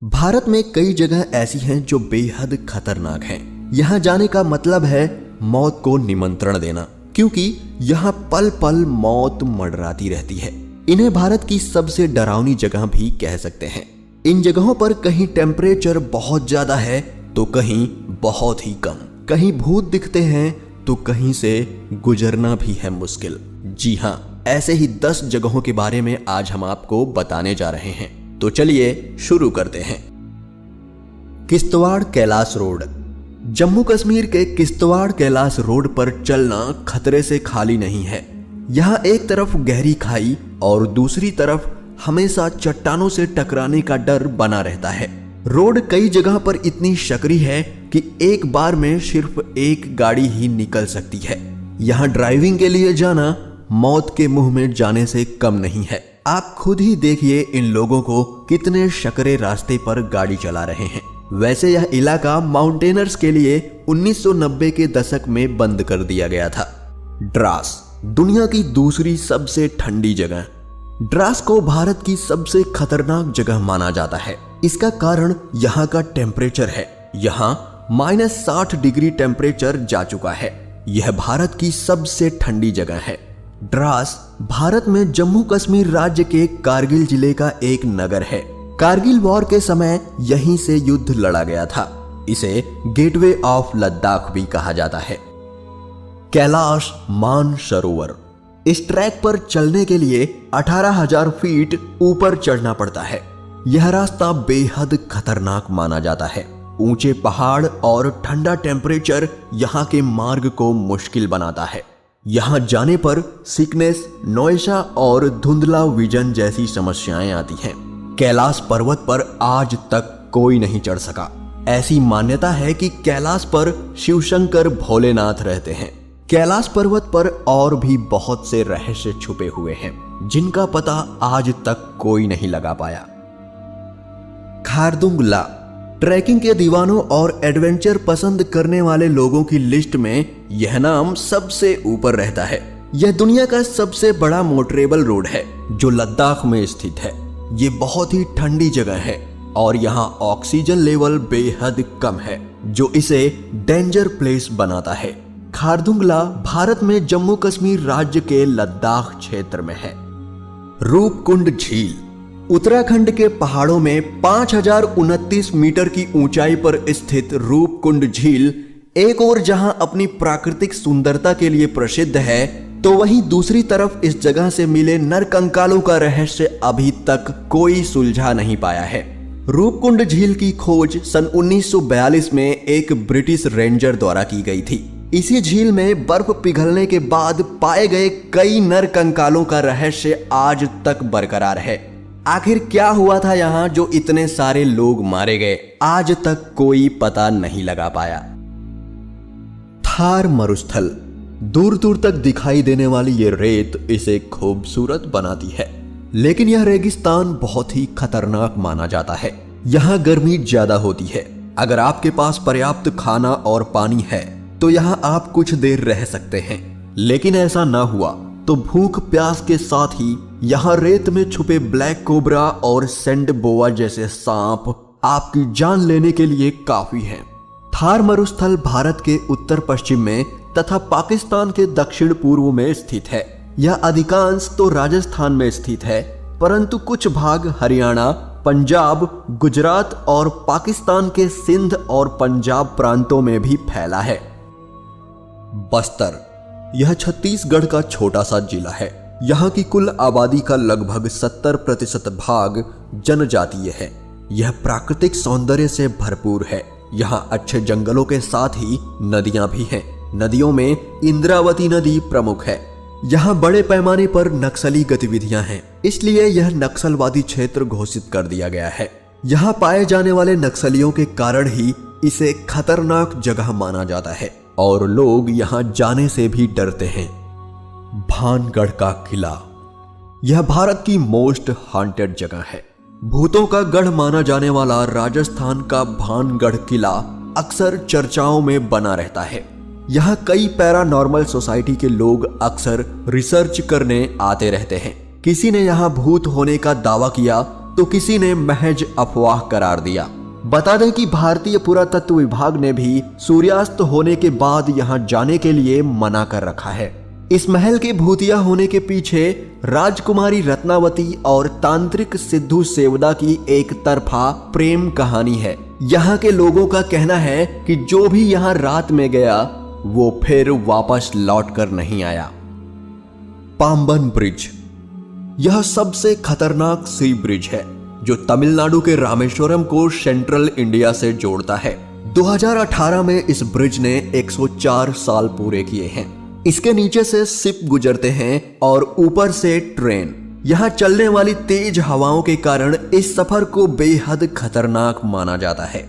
भारत में कई जगह ऐसी हैं जो बेहद खतरनाक हैं। यहाँ जाने का मतलब है मौत को निमंत्रण देना, क्योंकि यहाँ पल पल मौत मंडराती रहती है। इन्हें भारत की सबसे डरावनी जगह भी कह सकते हैं। इन जगहों पर कहीं टेम्परेचर बहुत ज्यादा है तो कहीं बहुत ही कम, कहीं भूत दिखते हैं तो कहीं से गुजरना भी है मुश्किल। जी हाँ, ऐसे ही 10 जगहों के बारे में आज हम आपको बताने जा रहे हैं। तो चलिए शुरू करते हैं। किश्तवाड़ कैलाश रोड। जम्मू कश्मीर के किश्तवाड़ कैलाश रोड पर चलना खतरे से खाली नहीं है। यहाँ एक तरफ गहरी खाई और दूसरी तरफ हमेशा चट्टानों से टकराने का डर बना रहता है। रोड कई जगह पर इतनी सकरी है कि एक बार में सिर्फ एक गाड़ी ही निकल सकती है। यहाँ ड्राइविंग के लिए जाना मौत के मुंह में जाने से कम नहीं है। आप खुद ही देखिए इन लोगों को कितने सकरे रास्ते पर गाड़ी चला रहे हैं। वैसे यह इलाका माउंटेनर्स के लिए 1990 के दशक में बंद कर दिया गया था। द्रास, दुनिया की दूसरी सबसे ठंडी जगह। द्रास को भारत की सबसे खतरनाक जगह माना जाता है। इसका कारण यहाँ का टेम्परेचर है। यहाँ -60 डिग्री टेम्परेचर जा चुका है। यह भारत की सबसे ठंडी जगह है। द्रास भारत में जम्मू कश्मीर राज्य के कारगिल जिले का एक नगर है। कारगिल वॉर के समय यहीं से युद्ध लड़ा गया था। इसे गेटवे ऑफ लद्दाख भी कहा जाता है। कैलाश मानसरोवर। इस ट्रैक पर चलने के लिए 18,000 फीट ऊपर चढ़ना पड़ता है। यह रास्ता बेहद खतरनाक माना जाता है। ऊंचे पहाड़ और ठंडा टेम्परेचर यहाँ के मार्ग को मुश्किल बनाता है। यहाँ जाने पर सिकनेस, नौयशा और धुंधला विजन जैसी समस्याएं आती हैं। कैलाश पर्वत पर आज तक कोई नहीं चढ़ सका। ऐसी मान्यता है कि कैलाश पर शिवशंकर भोलेनाथ रहते हैं। कैलाश पर्वत पर और भी बहुत से रहस्य छुपे हुए हैं जिनका पता आज तक कोई नहीं लगा पाया। खारदुंग ला। ट्रैकिंग के दीवानों और एडवेंचर पसंद करने वाले लोगों की लिस्ट में यह नाम सबसे ऊपर रहता है। यह दुनिया का सबसे बड़ा मोटरेबल रोड है जो लद्दाख में स्थित है। ये बहुत ही ठंडी जगह है और यहाँ ऑक्सीजन लेवल बेहद कम है जो इसे डेंजर प्लेस बनाता है। खारदुंगला भारत में जम्मू कश्मीर राज्य के लद्दाख क्षेत्र में है। रूपकुंड झील। उत्तराखंड के पहाड़ों में 5029 मीटर की ऊंचाई पर स्थित रूपकुंड झील एक और जहां अपनी प्राकृतिक सुंदरता के लिए प्रसिद्ध है, तो वहीं दूसरी तरफ इस जगह से मिले नरकंकालों का रहस्य अभी तक कोई सुलझा नहीं पाया है। रूपकुंड झील की खोज सन 1942 में एक ब्रिटिश रेंजर द्वारा की गई थी। इसी झील में बर्फ पिघलने के बाद पाए गए कई नरकंकालों का रहस्य आज तक बरकरार है। आखिर क्या हुआ था यहाँ जो इतने सारे लोग मारे गए, आज तक कोई पता नहीं लगा पाया। थार मरुस्थल। दूर दूर तक दिखाई देने वाली ये रेत इसे खूबसूरत बनाती है, लेकिन यह रेगिस्तान बहुत ही खतरनाक माना जाता है। यहाँ गर्मी ज्यादा होती है। अगर आपके पास पर्याप्त खाना और पानी है तो यहाँ आप कुछ देर रह सकते हैं, लेकिन ऐसा ना हुआ तो भूख प्यास के साथ ही यहाँ रेत में छुपे ब्लैक कोबरा और सैंड बोआ जैसे सांप आपकी जान लेने के लिए काफी हैं। थार मरुस्थल भारत के उत्तर पश्चिम में तथा पाकिस्तान के दक्षिण पूर्व में स्थित है। यह अधिकांश तो राजस्थान में स्थित है, परंतु कुछ भाग हरियाणा, पंजाब, गुजरात और पाकिस्तान के सिंध और पंजाब प्रांतों में भी फैला है। बस्तर। यह छत्तीसगढ़ का छोटा सा जिला है। यहाँ की कुल आबादी का लगभग 70% भाग जनजातीय है। यह प्राकृतिक सौंदर्य से भरपूर है। यहाँ अच्छे जंगलों के साथ ही नदियां भी हैं। नदियों में इंद्रावती नदी प्रमुख है। यहाँ बड़े पैमाने पर नक्सली गतिविधियां हैं, इसलिए यह नक्सलवादी क्षेत्र घोषित कर दिया गया है। यहाँ पाए जाने वाले नक्सलियों के कारण ही इसे खतरनाक जगह माना जाता है और लोग यहाँ जाने से भी डरते हैं। भानगढ़ का किला। यह भारत की मोस्ट हॉन्टेड जगह है। भूतों का गढ़ माना जाने वाला राजस्थान का भानगढ़ किला अक्सर चर्चाओं में बना रहता है। यहाँ कई पैरानॉर्मल सोसाइटी के लोग अक्सर रिसर्च करने आते रहते हैं। किसी ने यहाँ भूत होने का दावा किया तो किसी ने महज अफवाह करार दिया। बता दें कि भारतीय पुरातत्व विभाग ने भी सूर्यास्त होने के बाद यहां जाने के लिए मना कर रखा है। इस महल के भूतिया होने के पीछे राजकुमारी रत्नावती और तांत्रिक सिद्धू सेवदा की एक तरफा प्रेम कहानी है। यहाँ के लोगों का कहना है कि जो भी यहाँ रात में गया वो फिर वापस लौट कर नहीं आया। पाम्बन ब्रिज, यह सबसे खतरनाक सी ब्रिज है जो तमिलनाडु के रामेश्वरम को सेंट्रल इंडिया से जोड़ता है। 2018 में इस ब्रिज ने 104 साल पूरे किए हैं। इसके नीचे से शिप गुजरते हैं और ऊपर से ट्रेन। यहाँ चलने वाली तेज हवाओं के कारण इस सफर को बेहद खतरनाक माना जाता है।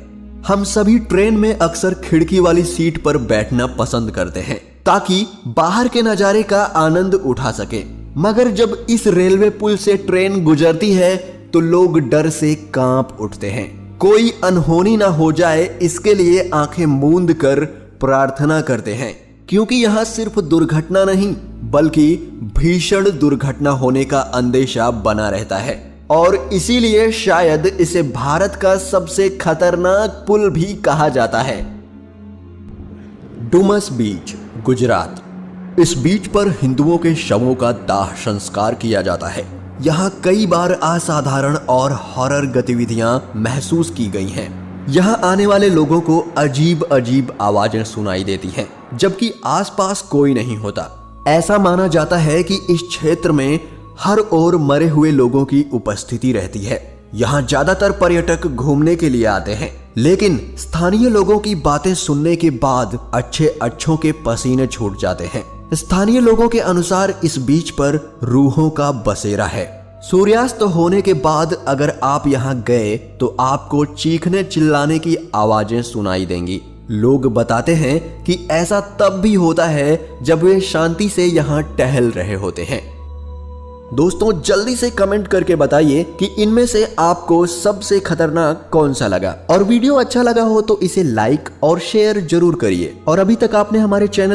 हम सभी ट्रेन में अक्सर खिड़की वाली सीट पर बैठना पसंद करते हैं ताकि बाहर के नजारे का आनंद उठा सके, मगर जब इस रेलवे पुल से ट्रेन गुजरती है तो लोग डर से कांप उठते हैं। कोई अनहोनी ना हो जाए इसके लिए आंखें मूंद कर प्रार्थना करते हैं, क्योंकि यहाँ सिर्फ दुर्घटना नहीं बल्कि भीषण दुर्घटना होने का अंदेशा बना रहता है और इसीलिए शायद इसे भारत का सबसे खतरनाक पुल भी कहा जाता है। डुमस बीच, गुजरात। इस बीच पर हिंदुओं के शवों का दाह संस्कार किया जाता है। यहाँ कई बार असाधारण और हॉरर गतिविधियां महसूस की गई हैं। यहाँ आने वाले लोगों को अजीब अजीब आवाजें सुनाई देती हैं, जबकि आसपास कोई नहीं होता। ऐसा माना जाता है कि इस क्षेत्र में हर ओर मरे हुए लोगों की उपस्थिति रहती है। यहाँ ज्यादातर पर्यटक घूमने के लिए आते हैं, लेकिन स्थानीय लोगों की बातें सुनने के बाद अच्छों के पसीने छूट जाते हैं। स्थानीय लोगों के अनुसार इस बीच पर रूहों का बसेरा है। सूर्यास्त होने के बाद अगर आप यहाँ गए तो आपको चीखने चिल्लाने की आवाजें सुनाई देंगी। लोग बताते हैं कि ऐसा तब भी होता है जब वे शांति से यहाँ टहल रहे होते हैं। दोस्तों, जल्दी से कमेंट करके बताइए कि इनमें से आपको सबसे खतरनाक कौन सा लगा, और वीडियो अच्छा लगा हो तो इसे लाइक और शेयर जरूर करिए। और अभी तक आपने हमारे चैनल